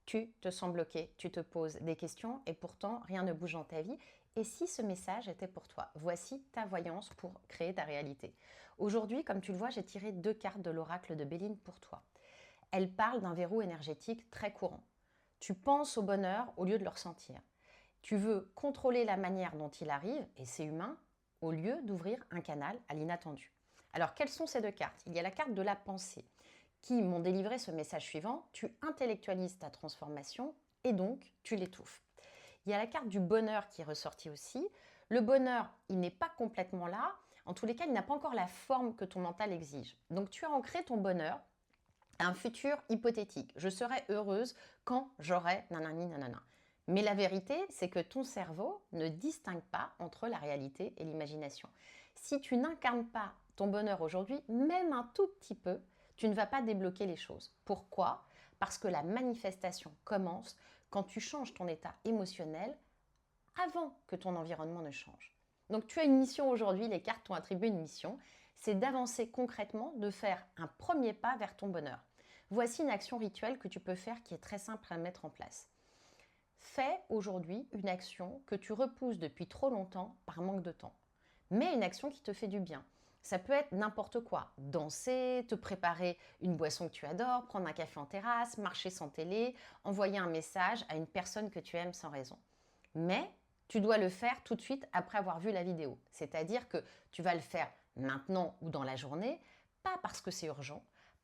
Tu te sens bloqué, tu te poses des questions et pourtant rien ne bouge dans ta vie. Et si ce message était pour toi? Voici ta voyance pour créer ta réalité. Aujourd'hui, comme tu le vois, j'ai tiré 2 cartes de l'oracle de Béline pour toi. Elles parlent d'un verrou énergétique très courant. Tu penses au bonheur au lieu de le ressentir. Tu veux contrôler la manière dont il arrive, et c'est humain, au lieu d'ouvrir un canal à l'inattendu. Alors, quelles sont ces 2 cartes? Il y a la carte de la pensée, qui m'ont délivré ce message suivant: tu intellectualises ta transformation et donc tu l'étouffes. Il y a la carte du bonheur qui est ressortie aussi. Le bonheur, il n'est pas complètement là. En tous les cas, il n'a pas encore la forme que ton mental exige. Donc tu as ancré ton bonheur à un futur hypothétique. Je serai heureuse quand j'aurai nanani nanana. Mais la vérité, c'est que ton cerveau ne distingue pas entre la réalité et l'imagination. Si tu n'incarnes pas ton bonheur aujourd'hui, même un tout petit peu, tu ne vas pas débloquer les choses. Pourquoi? Parce que la manifestation commence quand tu changes ton état émotionnel avant que ton environnement ne change. Donc tu as une mission aujourd'hui, les cartes t'ont attribué une mission, c'est d'avancer concrètement, de faire un premier pas vers ton bonheur. Voici une action rituelle que tu peux faire qui est très simple à mettre en place. Fais aujourd'hui une action que tu repousses depuis trop longtemps par manque de temps, mais une action qui te fait du bien. Ça peut être n'importe quoi. Danser, te préparer une boisson que tu adores, prendre un café en terrasse, marcher sans télé, envoyer un message à une personne que tu aimes sans raison. Mais tu dois le faire tout de suite après avoir vu la vidéo. C'est-à-dire que tu vas le faire maintenant ou dans la journée, pas parce que c'est urgent,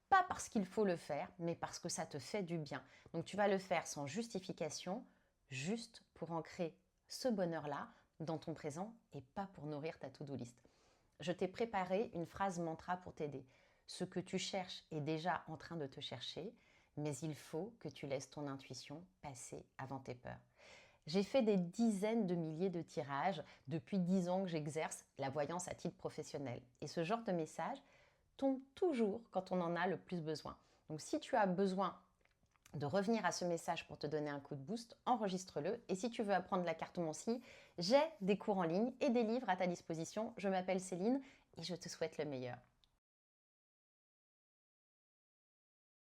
pas parce qu'il faut le faire, mais parce que ça te fait du bien. Donc tu vas le faire sans justification, juste pour ancrer ce bonheur-là dans ton présent et pas pour nourrir ta to-do list. Je t'ai préparé une phrase mantra pour t'aider. Ce que tu cherches est déjà en train de te chercher, mais il faut que tu laisses ton intuition passer avant tes peurs. J'ai fait des dizaines de milliers de tirages depuis 10 ans que j'exerce la voyance à titre professionnel. Et ce genre de message tombe toujours quand on en a le plus besoin. Donc si tu as besoin de revenir à ce message pour te donner un coup de boost, enregistre-le. Et si tu veux apprendre la cartomancie, j'ai des cours en ligne et des livres à ta disposition. Je m'appelle Céline et je te souhaite le meilleur.